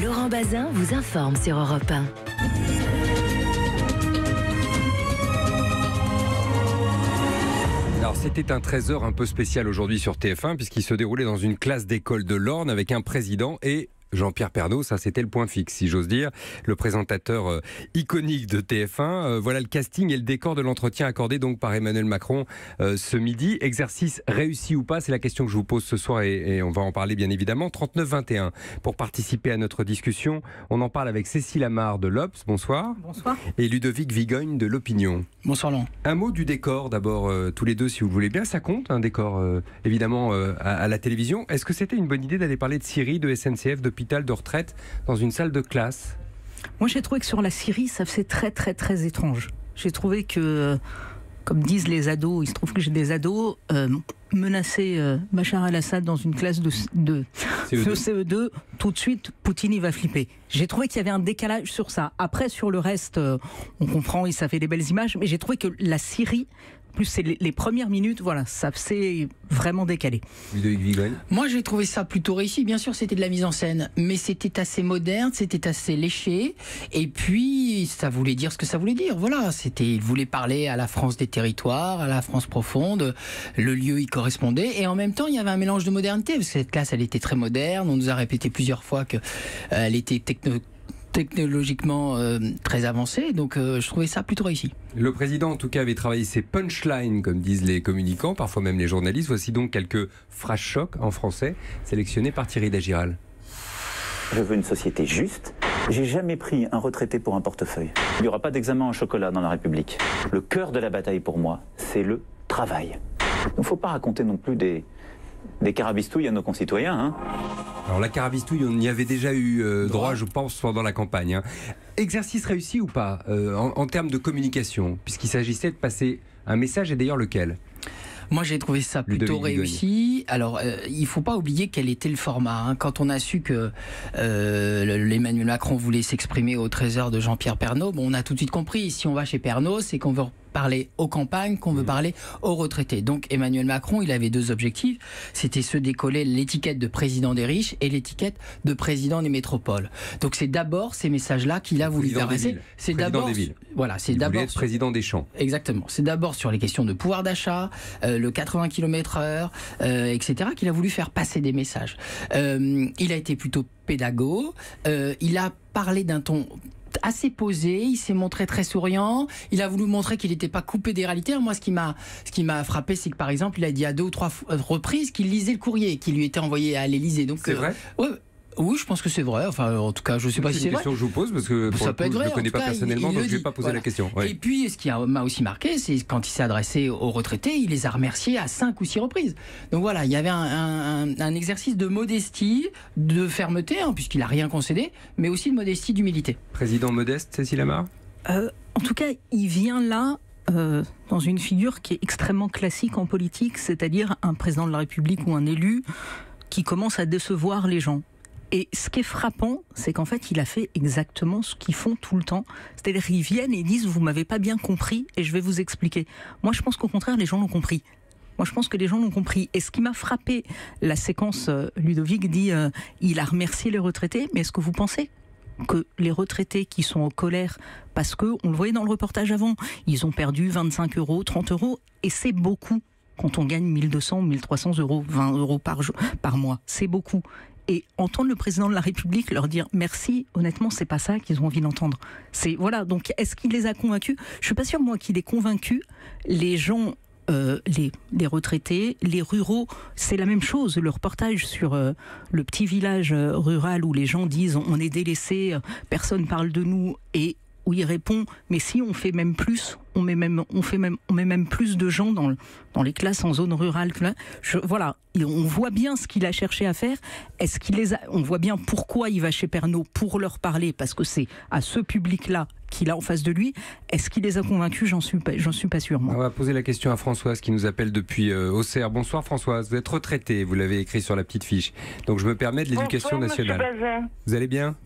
Laurent Bazin vous informe sur Europe 1. Alors c'était un 13h un peu spécial aujourd'hui sur TF1 puisqu'il se déroulait dans une classe d'école de l'Orne avec un président et Jean-Pierre Pernaut, ça c'était le point fixe si j'ose dire, le présentateur iconique de TF1. Voilà le casting et le décor de l'entretien accordé donc par Emmanuel Macron ce midi. Exercice réussi ou pas, c'est la question que je vous pose ce soir et on va en parler bien évidemment. 39-21 pour participer à notre discussion. On en parle avec Cécile Amar de l'Obs, bonsoir. Bonsoir. Et Ludovic Vigogne de l'Opinion. Bonsoir Laurent. Un mot du décor d'abord, tous les deux si vous le voulez bien. Ça compte un décor évidemment à la télévision. Est-ce que c'était une bonne idée d'aller parler de Syrie, de SNCF, d'hôpital, de retraite dans une salle de classe? Moi j'ai trouvé que sur la Syrie ça faisait très très très étrange. J'ai trouvé que, comme disent les ados, il se trouve que j'ai des ados, menacer Bachar el-Assad dans une classe de CE2, tout de suite Poutine il va flipper. J'ai trouvé qu'il y avait un décalage sur ça. Après sur le reste, on comprend, ça fait des belles images, mais j'ai trouvé que la Syrie, plus c'est les premières minutes, voilà, ça s'est vraiment décalé. Moi j'ai trouvé ça plutôt réussi. Bien sûr c'était de la mise en scène, mais c'était assez moderne, c'était assez léché, et puis ça voulait dire ce que ça voulait dire. Voilà, il voulait parler à la France des territoires, à la France profonde. Le lieu y correspondait, et en même temps il y avait un mélange de modernité, parce que cette classe elle était très moderne. On nous a répété plusieurs fois qu'elle était technologiquement très avancée, donc je trouvais ça plutôt réussi. Le président en tout cas avait travaillé ses punchlines comme disent les communicants, parfois même les journalistes. Voici donc quelques phrases choc en français sélectionnées par Thierry Dagiral. Je veux une société juste. J'ai jamais pris un retraité pour un portefeuille. Il n'y aura pas d'examen en chocolat dans la République. Le cœur de la bataille pour moi, c'est le travail. Il ne faut pas raconter non plus des carabistouilles à nos concitoyens. Hein. Alors la carabistouille, on y avait déjà eu droit, je pense, pendant la campagne. Hein. Exercice réussi ou pas en termes de communication, puisqu'il s'agissait de passer un message, et d'ailleurs lequel ? Moi j'ai trouvé ça plutôt réussi. Alors il ne faut pas oublier quel était le format. Hein. Quand on a su que Emmanuel Macron voulait s'exprimer au 13h de Jean-Pierre Pernaut, on a tout de suite compris, si on va chez Pernaut, c'est qu'on veut parler aux campagnes, qu'on veut parler aux retraités. Donc Emmanuel Macron, il avait deux objectifs, c'était se décoller l'étiquette de président des riches et l'étiquette de président des métropoles. Donc c'est d'abord ces messages-là qu'il a voulu faire passer. C'est d'abord, voilà, c'est d'abord être président des champs. Exactement. C'est d'abord sur les questions de pouvoir d'achat, le 80 km/h, etc. qu'il a voulu faire passer des messages. Il a été plutôt pédago. Il a parlé d'un ton assez posé, il s'est montré très souriant, il a voulu montrer qu'il n'était pas coupé des réalités. Moi ce qui m'a frappé, c'est que par exemple il a dit à 2 ou 3 reprises qu'il lisait le courrier qui lui était envoyé à l'Élysée. Donc c'est vrai. Oui, je pense que c'est vrai. Enfin, en tout cas, je ne sais pas si c'est vrai. C'est une question que je vous pose parce que pour ça peut être vrai. Je ne le connais pas personnellement, donc je ne vais pas poser la question. Ouais. Et puis, ce qui m'a aussi marqué, c'est quand il s'est adressé aux retraités, il les a remerciés à 5 ou 6 reprises. Donc voilà, il y avait un exercice de modestie, de fermeté, puisqu'il n'a rien concédé, mais aussi de modestie, d'humilité. Président modeste, Cécile Amar ? En tout cas, il vient là dans une figure qui est extrêmement classique en politique, c'est-à-dire un président de la République ou un élu qui commence à décevoir les gens. Et ce qui est frappant, c'est qu'en fait, il a fait exactement ce qu'ils font tout le temps. C'est-à-dire qu'ils viennent et ils disent « vous m'avez pas bien compris et je vais vous expliquer ». Moi, je pense qu'au contraire, les gens l'ont compris. Moi, je pense que les gens l'ont compris. Et ce qui m'a frappé, la séquence, Ludovic dit il a remercié les retraités, mais est-ce que vous pensez que les retraités qui sont en colère, parce que, on le voyait dans le reportage avant, ils ont perdu 25 €, 30 €, et c'est beaucoup quand on gagne 1200 ou 1300 €, 20 € par mois. C'est beaucoup. Et entendre le président de la République leur dire merci, honnêtement, c'est pas ça qu'ils ont envie d'entendre. Voilà. Donc, est-ce qu'il les a convaincus ? Je suis pas sûre, moi, qu'il ait convaincu les gens. Les retraités, les ruraux, c'est la même chose. Le reportage sur le petit village rural où les gens disent on est délaissés, personne parle de nous, et où il répond mais si on fait même plus, on met même plus de gens dans les classes en zone rurale. Voilà, on voit bien ce qu'il a cherché à faire. On voit bien pourquoi il va chez Pernaut pour leur parler, parce que c'est à ce public-là qu'il a en face de lui. Est-ce qu'il les a convaincus ? J'en suis pas sûre, moi. On va poser la question à Françoise qui nous appelle depuis Auxerre. Bonsoir Françoise, vous êtes retraitée, vous l'avez écrit sur la petite fiche. Donc je me permets de l'éducation nationale. Monsieur Bazin. Vous allez bien ?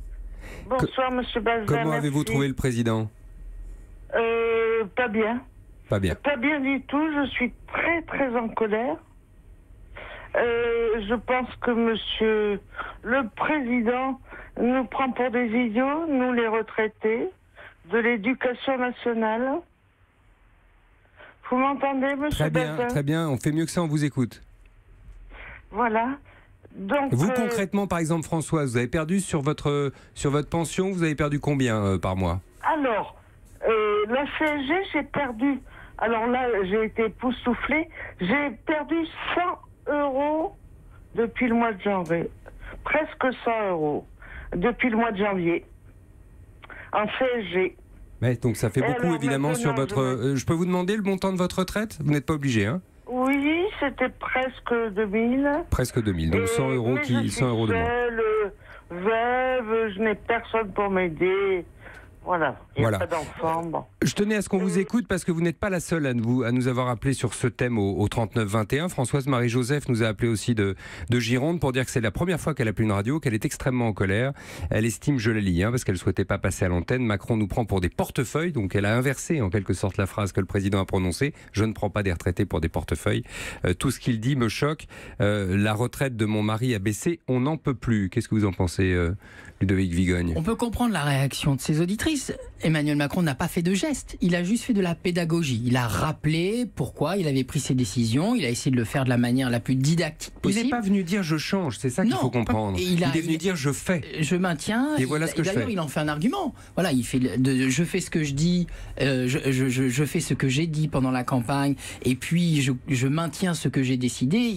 Bonsoir Monsieur Bazin. Comment avez-vous trouvé le président ? Pas bien. Pas bien. Pas bien du tout, je suis très très en colère. Je pense que Monsieur le Président nous prend pour des idiots, nous les retraités, de l'éducation nationale. Vous m'entendez, monsieur Bazin ? Très bien, on fait mieux que ça, on vous écoute. Voilà. Donc, vous, concrètement, par exemple, Françoise, vous avez perdu sur votre pension, vous avez perdu combien par mois ? Alors, la CSG, j'ai perdu. Alors là, j'ai été époustouflée. J'ai perdu 100 € depuis le mois de janvier. Presque 100 € depuis le mois de janvier. En CSG. Ouais, donc ça fait beaucoup, alors, évidemment, sur votre... je peux vous demander le montant de votre retraite ? Vous n'êtes pas obligé, hein ? Oui, c'était presque 2000. Presque 2000, donc 100 € je suis 100 € de moins. seule, veuve, je n'ai personne pour m'aider. Voilà, il n'y a pas d'enfant. Bon. Je tenais à ce qu'on vous écoute parce que vous n'êtes pas la seule à nous avoir appelé sur ce thème au 39-21. Françoise Marie-Joseph nous a appelé aussi de Gironde pour dire que c'est la première fois qu'elle appelle une radio, qu'elle est extrêmement en colère. Elle estime, je la lis, parce qu'elle ne souhaitait pas passer à l'antenne, Macron nous prend pour des portefeuilles, donc elle a inversé en quelque sorte la phrase que le président a prononcée. Je ne prends pas des retraités pour des portefeuilles. Tout ce qu'il dit me choque. La retraite de mon mari a baissé, on n'en peut plus. Qu'est-ce que vous en pensez, Ludovic Vigogne ? On peut comprendre la réaction de ses auditrices. Emmanuel Macron n'a pas fait de geste, il a juste fait de la pédagogie. Il a rappelé pourquoi il avait pris ses décisions, il a essayé de le faire de la manière la plus didactique possible. Il n'est pas venu dire je change, c'est ça qu'il faut comprendre. Il est venu dire je fais. Je maintiens. Et voilà ce que je fais. D'ailleurs, il en fait un argument. Voilà, il fait je fais ce que je dis, je fais ce que j'ai dit pendant la campagne, et puis je maintiens ce que j'ai décidé.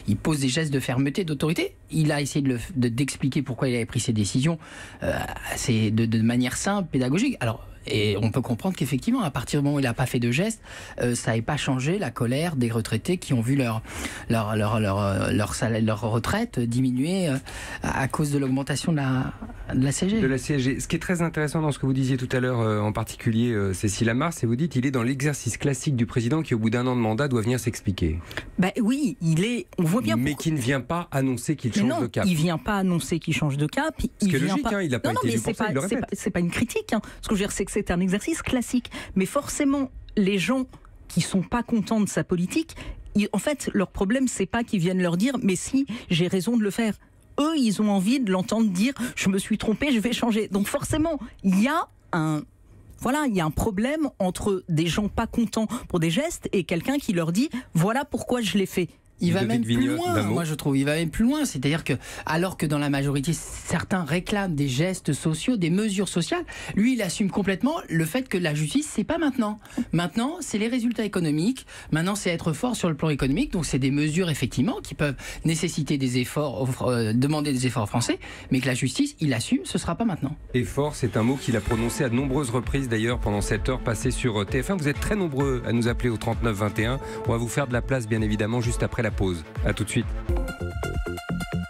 Il pose des gestes de fermeté, d'autorité. Il a essayé d'expliquer pourquoi il avait pris ses décisions. C'est de manière simple, pédagogique. Alors, et on peut comprendre qu'effectivement, à partir du moment où il n'a pas fait de geste, ça n'avait pas changé la colère des retraités qui ont vu leur retraite diminuer à cause de l'augmentation de la CSG. De la CSG. Ce qui est très intéressant dans ce que vous disiez tout à l'heure, en particulier Cécile Amar, c'est vous dites il est dans l'exercice classique du président qui, au bout d'un an de mandat, doit venir s'expliquer. Oui, on voit bien. Mais qui ne vient pas annoncer qu'il change de cap. Il ne vient pas annoncer qu'il change de cap. Ce qui est logique, il n'a pas été élu pour ça, il le répète. C'est pas une critique. Ce que je veux dire, c'est que c'est un exercice classique. Mais forcément, les gens qui sont pas contents de sa politique, en fait, leur problème, c'est pas qu'ils viennent leur dire « mais si, j'ai raison de le faire ». Eux, ils ont envie de l'entendre dire « je me suis trompé, je vais changer ». Donc forcément, il y a un problème entre des gens pas contents pour des gestes et quelqu'un qui leur dit « voilà pourquoi je l'ai fait ». Il va même plus loin, moi je trouve, il va même plus loin. C'est-à-dire que, alors que dans la majorité, certains réclament des gestes sociaux, des mesures sociales, lui il assume complètement le fait que la justice, c'est pas maintenant. Maintenant, c'est les résultats économiques. Maintenant, c'est être fort sur le plan économique. Donc, c'est des mesures, effectivement, qui peuvent nécessiter des efforts, demander des efforts aux Français, mais que la justice, il assume, ce sera pas maintenant. Effort, c'est un mot qu'il a prononcé à de nombreuses reprises, d'ailleurs, pendant cette heure passée sur TF1. Vous êtes très nombreux à nous appeler au 39-21. On va vous faire de la place, bien évidemment, juste après la pause. A tout de suite.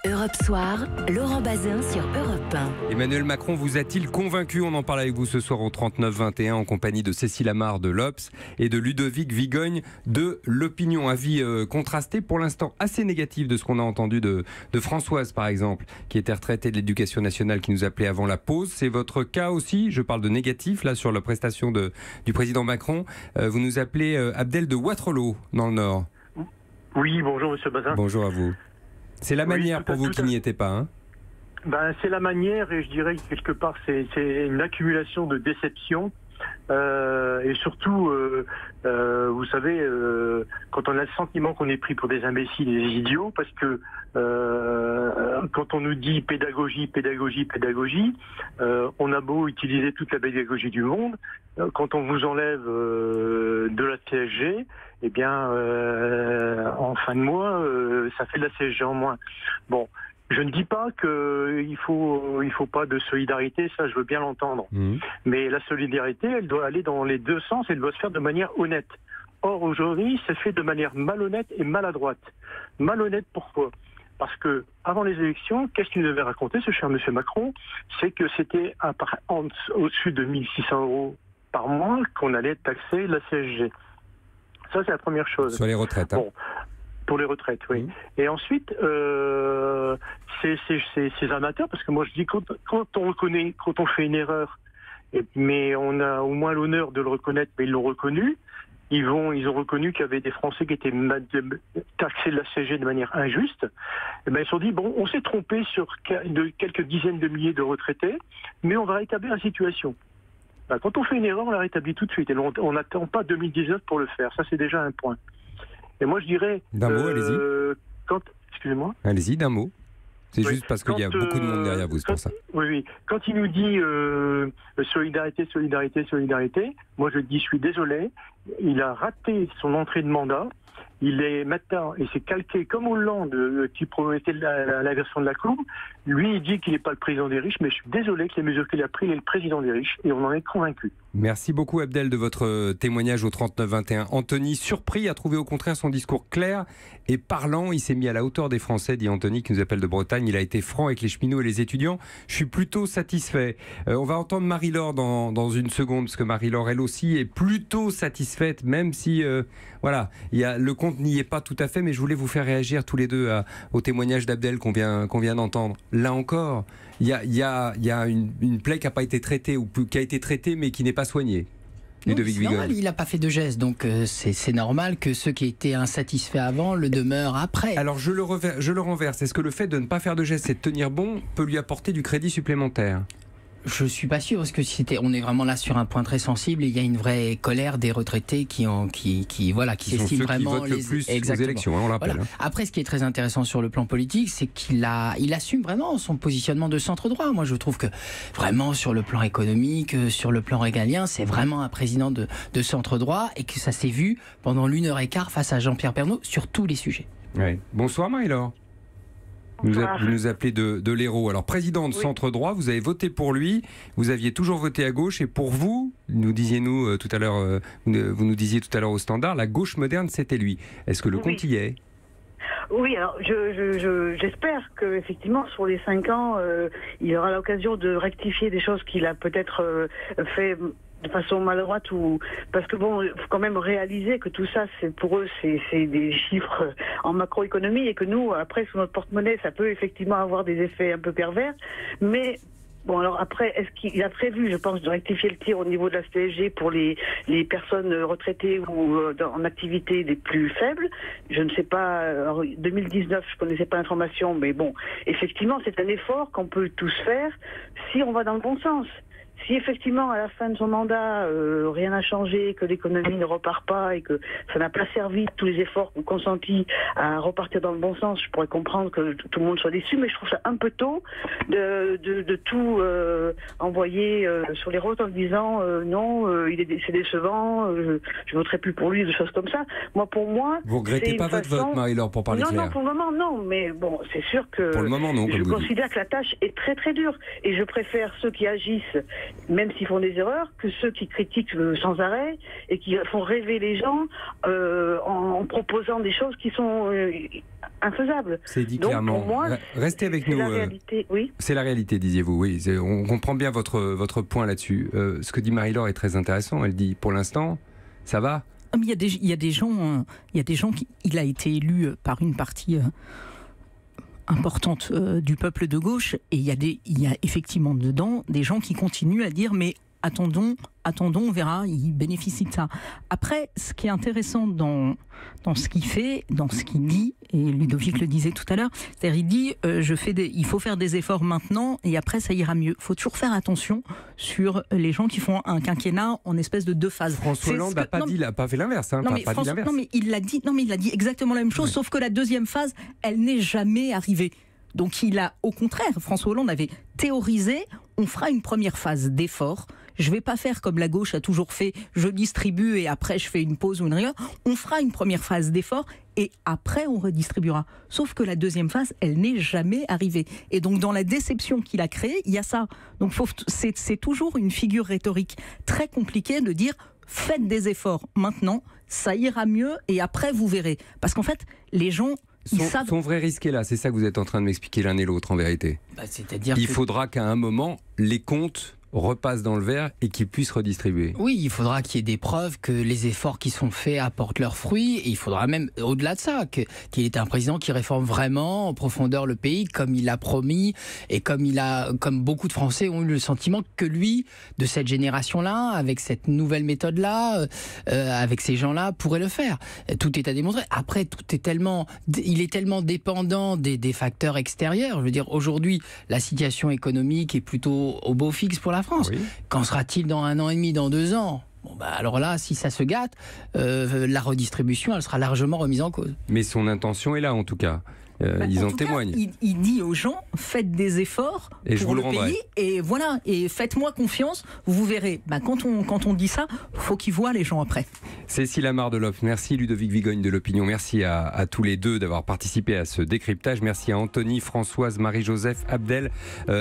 Europe Soir, Laurent Bazin sur Europe 1. Emmanuel Macron vous a-t-il convaincu ? On en parle avec vous ce soir au 39-21 en compagnie de Cécile Amar de l'Obs et de Ludovic Vigogne de l'Opinion. Avis contrasté, pour l'instant assez négatif de ce qu'on a entendu de Françoise par exemple, qui était retraitée de l'Éducation nationale, qui nous appelait avant la pause. C'est votre cas aussi, je parle de négatif là sur la prestation du président Macron. Vous nous appelez Abdel de Waterloo dans le Nord. Oui, bonjour Monsieur Bazin. Bonjour à vous. C'est la manière pour vous qui n'y était pas, hein ? C'est la manière, et je dirais que quelque part c'est une accumulation de déceptions. Et surtout, vous savez, quand on a le sentiment qu'on est pris pour des imbéciles et des idiots, parce que quand on nous dit pédagogie, on a beau utiliser toute la pédagogie du monde, quand on vous enlève de la CSG, eh bien, en fin de mois, ça fait de la CSG en moins. Bon. Je ne dis pas qu'il faut pas de solidarité, ça je veux bien l'entendre. Mais la solidarité, elle doit aller dans les deux sens, elle doit se faire de manière honnête. Or aujourd'hui, c'est fait de manière malhonnête et maladroite. Malhonnête pourquoi ? Parce que avant les élections, qu'est-ce qu'il nous avait raconté ce cher monsieur Macron ? C'est que c'était au-dessus de 1 600 € par mois qu'on allait taxer la CSG. Ça c'est la première chose. Sur les retraites. Hein. Bon. Pour les retraites, oui. Et ensuite, ces amateurs, parce que moi je dis quand on reconnaît, quand on fait une erreur, mais on a au moins l'honneur de le reconnaître, mais ils l'ont reconnu, Ils ont reconnu qu'il y avait des Français qui étaient taxés de la CSG de manière injuste. Et ben, ils se sont dit, bon, on s'est trompé sur quelques dizaines de milliers de retraités, mais on va rétablir la situation. Ben, quand on fait une erreur, on la rétablit tout de suite. Et on n'attend pas 2019 pour le faire. Ça, c'est déjà un point. Et moi, je dirais... D'un mot, allez-y. Excusez-moi. Allez-y, d'un mot. C'est juste parce qu'il y a beaucoup de monde derrière vous, c'est pour ça. Oui. Quand il nous dit solidarité, solidarité, solidarité, moi je dis, je suis désolé, il a raté son entrée de mandat. Il est maintenant, et c'est calqué comme Hollande qui promettait la version de la Cour. Lui, il dit qu'il n'est pas le président des riches, mais je suis désolé que les mesures qu'il a prises, il est le président des riches, et on en est convaincu. Merci beaucoup Abdel de votre témoignage au 39-21. Anthony, surpris, a trouvé au contraire son discours clair et parlant. Il s'est mis à la hauteur des Français, dit Anthony, qui nous appelle de Bretagne. Il a été franc avec les cheminots et les étudiants. Je suis plutôt satisfait. On va entendre Marie-Laure dans une seconde, parce que Marie-Laure, elle aussi, est plutôt satisfaite, même si, voilà, le compte n'y est pas tout à fait, mais je voulais vous faire réagir tous les deux au témoignage d'Abdel qu'on vient d'entendre. Là encore, il y a une plaie qui n'a pas été traitée, ou qui a été traitée, mais qui n'est pas soignée. Non, c'est normal, il n'a pas fait de geste, donc c'est normal que ceux qui étaient insatisfaits avant le demeurent après. Alors je le renverse. Est-ce que le fait de ne pas faire de geste et de tenir bon peut lui apporter du crédit supplémentaire ? Je suis pas sûr, parce que on est vraiment là sur un point très sensible. Il y a une vraie colère des retraités qui s'estiment vraiment qui votent le plus aux élections, on l'appelle. Voilà. Après, ce qui est très intéressant sur le plan politique, c'est qu'il assume vraiment son positionnement de centre droit. Moi, je trouve que vraiment sur le plan économique, sur le plan régalien, c'est vraiment un président de centre droit, et que ça s'est vu pendant l'1h15 face à Jean-Pierre Pernaut sur tous les sujets. Ouais. Bonsoir Marie-Laure. Vous nous appelez de l'Hérault. Alors, président de centre droit, vous avez voté pour lui, vous aviez toujours voté à gauche, et pour vous, vous nous disiez tout à l'heure au Standard, la gauche moderne, c'était lui. Est-ce que le compte y est ? Oui, alors j'espère qu'effectivement, sur les 5 ans, il aura l'occasion de rectifier des choses qu'il a peut-être fait de façon maladroite, parce que bon, il faut quand même réaliser que tout ça, pour eux, c'est des chiffres en macroéconomie, et que nous, après, sous notre porte-monnaie, ça peut effectivement avoir des effets un peu pervers, mais bon, alors après, est-ce qu'il a prévu, je pense, de rectifier le tir au niveau de la CSG pour les personnes retraitées ou en activité les plus faibles? Je ne sais pas. Alors, 2019, je ne connaissais pas l'information, mais bon, effectivement, c'est un effort qu'on peut tous faire si on va dans le bon sens. Si effectivement, à la fin de son mandat, rien n'a changé, que l'économie ne repart pas et que ça n'a pas servi tous les efforts consentis à repartir dans le bon sens, je pourrais comprendre que tout le monde soit déçu, mais je trouve ça un peu tôt de tout envoyer sur les routes en disant non, c'est décevant, je voterai plus pour lui, des choses comme ça. Pour moi... Vous regrettez pas votre vote, Marie-Laure, pour parler clair? Non, pour le moment, non, mais bon, c'est sûr que... Pour le moment, non, je considère que la tâche est très très dure, et je préfère ceux qui agissent, même s'ils font des erreurs, que ceux qui critiquent sans arrêt et qui font rêver les gens en proposant des choses qui sont infaisables. C'est dit clairement. Pour moi, restez avec nous. C'est la réalité, oui. C'est la réalité, disiez-vous. Oui, on comprend bien votre point là-dessus. Ce que dit Marie-Laure est très intéressant. Elle dit, pour l'instant, ça va. Il y a des gens qui... Il a été élu par une partie... importante du peuple de gauche, et il y a effectivement dedans des gens qui continuent à dire mais attendons, on verra, il bénéficie de ça. Après, ce qui est intéressant dans ce qu'il fait, dans ce qu'il dit, et Ludovic le disait tout à l'heure, c'est-à-dire il dit il faut faire des efforts maintenant et après ça ira mieux. Il faut toujours faire attention sur les gens qui font un quinquennat en espèce de 2 phases. François Hollande n'a pas fait l'inverse. Hein, non mais il l'a dit exactement la même chose, sauf que la deuxième phase, elle n'est jamais arrivée. Donc il a, au contraire, François Hollande avait théorisé, on fera une première phase d'effort. Je ne vais pas faire comme la gauche a toujours fait, je distribue et après je fais une pause ou une rigueur. On fera une première phase d'effort et après on redistribuera. Sauf que la deuxième phase, elle n'est jamais arrivée. Et donc dans la déception qu'il a créée, il y a ça. Donc c'est toujours une figure rhétorique très compliquée de dire faites des efforts maintenant, ça ira mieux et après vous verrez. Parce qu'en fait, les gens... Son vrai risque est là, c'est ça que vous êtes en train de m'expliquer l'un et l'autre en vérité. C'est-à-dire il faudra qu'à un moment, les comptes repasse dans le vert et qu'il puisse redistribuer. Oui, il faudra qu'il y ait des preuves que les efforts qui sont faits apportent leurs fruits, et il faudra même, au-delà de ça, qu'il est un président qui réforme vraiment en profondeur le pays, comme il l'a promis, et comme beaucoup de Français ont eu le sentiment que lui, de cette génération-là, avec cette nouvelle méthode-là, avec ces gens-là, pourrait le faire. Tout est à démontrer. Après, il est tellement dépendant des facteurs extérieurs. Je veux dire, aujourd'hui, la situation économique est plutôt au beau fixe pour la France. Oui. Qu'en sera-t-il dans 1 an et demi, dans 2 ans ? Bon, alors là, si ça se gâte, la redistribution, elle sera largement remise en cause. Mais son intention est là, en tout cas. Ils en témoignent. Il dit aux gens, faites des efforts pour le pays, et voilà, et faites-moi confiance, vous verrez. Quand on dit ça, faut qu'ils voient les gens après. Cécile Amar-Deloff, merci. Ludovic Vigogne de l'Opinion, merci à tous les deux d'avoir participé à ce décryptage. Merci à Anthony, Françoise, Marie-Joseph, Abdel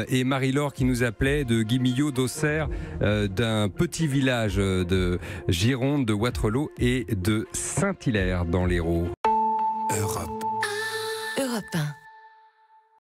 et Marie-Laure qui nous appelaient de Guimillot, d'Auxerre, d'un petit village de Gironde, de Wattrelos et de Saint-Hilaire dans l'Hérault. Europe.